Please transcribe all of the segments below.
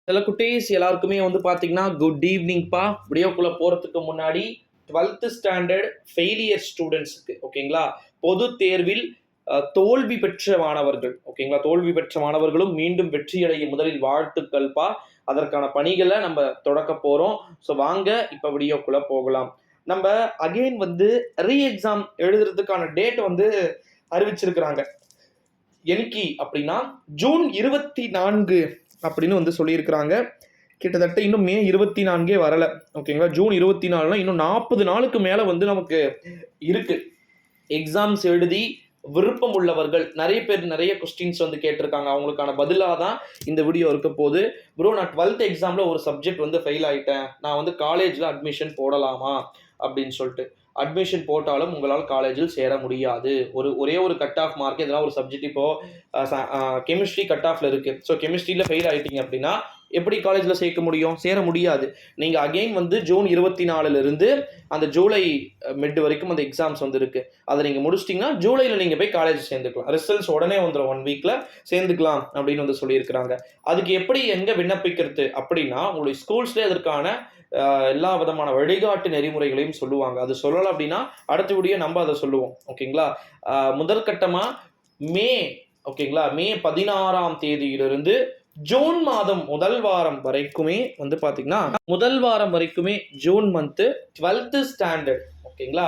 சில குட்டீஸ் எல்லாருக்குமே வந்து பார்த்தீங்கன்னா குட் ஈவினிங்ப்பா. வீடியோக்குள்ளே போகிறதுக்கு முன்னாடி 12th ஸ்டாண்டர்ட் ஃபெயிலியர் ஸ்டூடெண்ட்ஸுக்கு ஓகேங்களா, பொது தேர்வில் தோல்வி பெற்ற மாணவர்கள் ஓகேங்களா, தோல்வி பெற்ற மாணவர்களும் மீண்டும் வெற்றியடைய முதலில் வாழ்த்துக்கள்ப்பா. அதற்கான பணிகளை நம்ம தொடக்க போகிறோம். ஸோ வாங்க இப்போ வீடியோக்குள்ளே போகலாம். நம்ம அகெயின் வந்து ரீ எக்ஸாம் எழுதுறதுக்கான டேட் வந்து அறிவிச்சிருக்கிறாங்க. என்னைக்கு அப்படின்னா ஜூன் 24 அப்படின்னு வந்து சொல்லியிருக்கிறாங்க. கிட்டத்தட்ட இன்னும் மே 24 வரல ஓகேங்களா. ஜூன் 24னா இன்னும் 40 நாளுக்கு மேலே வந்து நமக்கு இருக்கு. எக்ஸாம்ஸ் எழுதி விருப்பம் உள்ளவர்கள் நிறைய பேர் நிறைய கொஸ்டின்ஸ் வந்து கேட்டிருக்காங்க. அவங்களுக்கான பதிலாக தான் இந்த வீடியோ இருக்க போது. ப்ரோ, நான் 12th எக்ஸாமில் ஒரு சப்ஜெக்ட் வந்து ஃபெயில் ஆகிட்டேன், நான் வந்து காலேஜில் அட்மிஷன் போடலாமா அப்படின்னு சொல்லிட்டு. அட்மிஷன் போட்டாலும் உங்களால் காலேஜில் சேர முடியாது. ஒரே ஒரு கட் ஆஃப் மார்க் எதனா ஒரு சப்ஜெக்ட் இப்போது கெமிஸ்ட்ரி கட் ஆஃபில் இருக்குது. ஸோ கெமிஸ்ட்ரியில் ஃபெயில் ஆகிட்டீங்க அப்படின்னா எப்படி காலேஜில் சேர்க்க முடியும்? சேர முடியாது. நீங்கள் அகெயின் வந்து ஜூன் 24 அந்த ஜூலை மிட் வரைக்கும் அந்த எக்ஸாம்ஸ் வந்து இருக்குது. அதை நீங்கள் முடிச்சிட்டிங்கன்னா ஜூலையில் நீங்கள் போய் காலேஜ் சேர்ந்துக்கலாம். ரிசல்ட்ஸ் உடனே வந்துடும், 1 வீக்கில் சேர்ந்துக்கலாம் அப்படின்னு வந்து சொல்லியிருக்கிறாங்க. அதுக்கு எப்படி எங்கே விண்ணப்பிக்கிறது அப்படின்னா, உங்களுடைய ஸ்கூல்ஸ்லேயே அதற்கான எல்லா விதமான வழிகாட்டு நெறிமுறைகளையும் சொல்லுவாங்க. அது சொல்லலை அப்படின்னா அடுத்த வீடியோ நம்ம அதை சொல்லுவோம் ஓகேங்களா. முதற்கட்டமாக மே 16ஆம் தேதியிலிருந்து ஜூன் மாதம் முதல் வாரம் வரைக்குமே வந்து பார்த்தீங்கன்னா ஜூன் மந்த்து 12th ஸ்டாண்டர்ட் ஓகேங்களா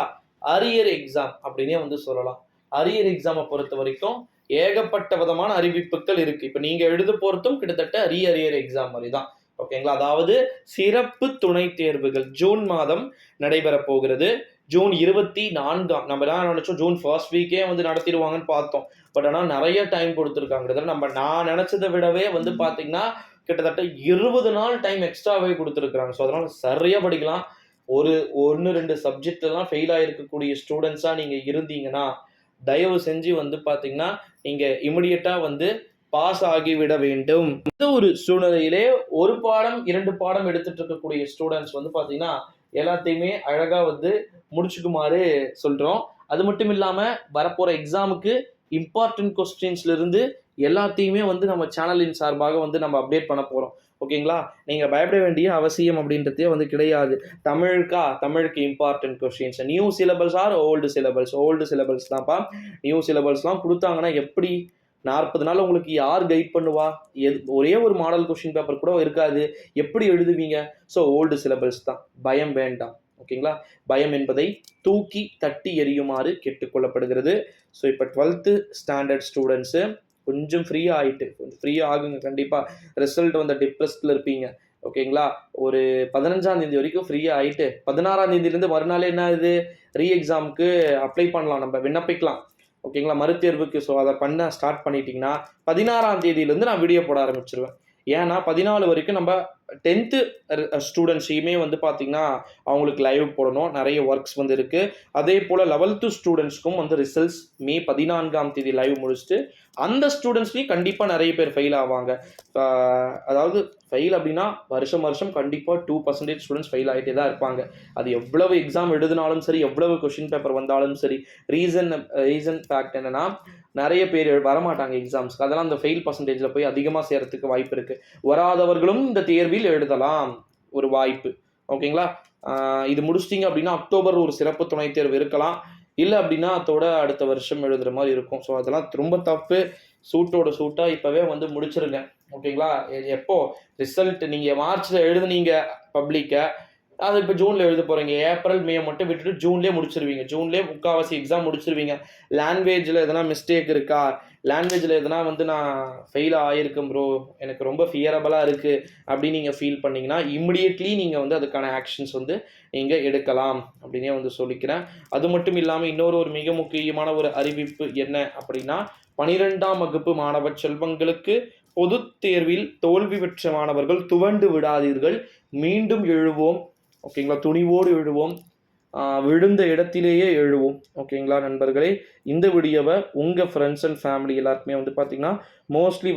அரியர் எக்ஸாம் அப்படின்னே வந்து சொல்லலாம். அரியர் எக்ஸாமை பொறுத்த வரைக்கும் ஏகப்பட்ட விதமான அறிவிப்புகள் இருக்கு. இப்போ நீங்க எழுத போறதும் கிட்டத்தட்ட அரியர் எக்ஸாம் மாதிரி தான் ஓகேங்களா. அதாவது சிறப்பு துணை தேர்வுகள் ஜூன் மாதம் நடைபெற போகிறது. ஜூன் 24 நம்ம என்ன நினைச்சோம், ஜூன் ஃபர்ஸ்ட் வீக்கே வந்து நடத்திடுவாங்கன்னு பார்த்தோம். பட் ஆனால் நிறைய டைம் கொடுத்துருக்காங்க. நான் நினைச்சதை விடவே வந்து பார்த்தீங்கன்னா கிட்டத்தட்ட 20 நாள் டைம் எக்ஸ்ட்ராவே கொடுத்துருக்காங்க. ஸோ அதனால சரியா படிக்கலாம். ஒரு 1-2 சப்ஜெக்ட்லாம் ஃபெயில் ஆகிருக்கக்கூடிய ஸ்டூடெண்ட்ஸாக நீங்கள் இருந்தீங்கன்னா தயவு செஞ்சு வந்து பார்த்தீங்கன்னா நீங்கள் இமிடியட்டாக வந்து பாஸ் ஆகிவிட வேண்டும். இந்த ஒரு சூழ்நிலையிலே ஒரு பாடம் 2 பாடம் எடுத்துட்டு இருக்கக்கூடிய ஸ்டூடெண்ட்ஸ் வந்து பார்த்தீங்கன்னா எல்லாத்தையுமே அழகாக வந்து முடிச்சுக்குமாறு சொல்கிறோம். அது மட்டும் இல்லாமல் வரப்போகிற எக்ஸாமுக்கு இம்பார்ட்டன்ட் கொஸ்டின்ஸ்லேருந்து எல்லாத்தையுமே வந்து நம்ம சேனலின் சார்பாக வந்து நம்ம அப்டேட் பண்ண போகிறோம் ஓகேங்களா. நீங்கள் பயப்பட வேண்டிய அவசியம் அப்படின்றதே வந்து கிடையாது. தமிழுக்கு important questions, new syllabus or old syllabus தான்ப்பா. நியூ சிலபஸ்லாம் கொடுத்தாங்கன்னா எப்படி 40 நாள் உங்களுக்கு யார் கைட் பண்ணுவா? ஒரே ஒரு மாடல் கொஸ்டின் பேப்பர் கூட இருக்காது, எப்படி எழுதுவீங்க? ஸோ ஓல்டு சிலபஸ் தான். பயம் வேண்டாம் ஓகேங்களா. பயம் என்பதை தூக்கி தட்டி எறியுமாறு கேட்டுக்கொள்ளப்படுகிறது. ஸோ இப்போ 12th ஸ்டாண்டர்ட் ஸ்டூடெண்ட்ஸு கொஞ்சம் ஃப்ரீயாக ஆகுங்க. கண்டிப்பாக ரிசல்ட் வந்து டிப்ரெஸ்டில் இருப்பீங்க ஓகேங்களா. ஒரு 15ஆம் தேதி வரைக்கும் ஃப்ரீயாக ஆகிட்டு 16ஆம் தேதியிலேருந்து மறுநாளே என்ன ஆகுது, ரீ எக்ஸாமுக்கு அப்ளை பண்ணலாம், நம்ம விண்ணப்பிக்கலாம் ஓகேங்களா, மறுதேர்வுக்கு. ஸோ அதை பண்ண ஸ்டார்ட் பண்ணிட்டீங்கன்னா 16ஆம் தேதியிலேருந்து நான் வீடியோ போட ஆரம்பிச்சிருவேன். ஏன்னா 14 வரைக்கும் நம்ம 10th ஸ்டூடெண்ட்ஸையுமே வந்து பார்த்தீங்கன்னா அவங்களுக்கு லைவ் போடணும், நிறைய ஒர்க்ஸ் வந்து இருக்குது. அதே போல் 11th ஸ்டூடெண்ட்ஸ்க்கும் வந்து ரிசல்ட்ஸ் மே 14ஆம் தேதி லைவ் முடிச்சுட்டு அந்த ஸ்டூடெண்ட்ஸ்லேயும் கண்டிப்பாக நிறைய பேர் ஃபெயில் ஆவாங்க. அதாவது ஃபெயில் அப்படின்னா வருஷம் கண்டிப்பாக 2% ஸ்டூடெண்ட்ஸ் ஃபெயில் ஆகிட்டே தான் இருப்பாங்க. அது எவ்வளவு எக்ஸாம் எழுதினாலும் சரி, எவ்வளவு கொஷின் பேப்பர் வந்தாலும் சரி. ரீசன் ஃபேக்ட் என்னன்னா, நிறைய பேர் வரமாட்டாங்க எக்ஸாம்ஸ்க்கு. அதெல்லாம் அந்த ஃபெயில் பர்சன்டேஜில் போய் அதிகமாக சேரத்துக்கு வாய்ப்பு இருக்குது. வராதவர்களும் இந்த தேர்வில் எழுதலாம், ஒரு வாய்ப்பு ஓகேங்களா. இது முடிச்சிட்டிங்க அப்படின்னா அக்டோபர் ஒரு சிறப்பு துணை தேர்வு இருக்கலாம். இல்லை அப்படின்னா அதோட அடுத்த வருஷம் எழுதுகிற மாதிரி இருக்கும். ஸோ அதெல்லாம் ரொம்ப தப்பு. சூட்டாக இப்போவே வந்து முடிச்சிருங்க ஓகேங்களா. எப்போ ரிசல்ட் நீங்கள் மார்ச்சில் எழுதுனீங்க பப்ளிக்கை, அது இப்போ ஜூனில் எழுத போகிறீங்க. ஏப்ரல் மே மட்டும் விட்டுட்டு ஜூன்லேயே முடிச்சிருவீங்க. ஜூன்லேயே முக்கால்வாசி எக்ஸாம் முடிச்சிருவீங்க. லாங்குவேஜில் எதனா மிஸ்டேக் இருக்கா, லாங்குவேஜில் எதனா வந்து நான் ஃபெயில் ஆகியிருக்கேன் ப்ரோ, எனக்கு ரொம்ப ஃபியரபுளாக இருக்குது அப்படின்னு நீங்கள் ஃபீல் பண்ணிங்கன்னா இம்மிடியட்லி நீங்கள் வந்து அதுக்கான ஆக்ஷன்ஸ் வந்து நீங்கள் எடுக்கலாம் அப்படின்னே வந்து சொல்லிக்கிறேன். அது மட்டும் இல்லாமல் இன்னொரு மிக முக்கியமான ஒரு அறிவிப்பு என்ன அப்படின்னா, 12ஆம் வகுப்பு மாணவ செல்வங்களுக்கு பொது தேர்வில் தோல்வி பெற்ற மாணவர்கள் துவண்டு விடாதீர்கள், மீண்டும் எழுவோம் ஓகேங்களா. துணிவோடு எழுவோம், விழுந்த இடத்திலேயே எழுவோம் ஓகேங்களா. நண்பர்களே, இந்த வீடியோவை உங்கள் ஃப்ரெண்ட்ஸ் அண்ட் ஃபேமிலி எல்லாருக்குமே வந்து பார்த்தீங்கன்னா மோஸ்ட்லி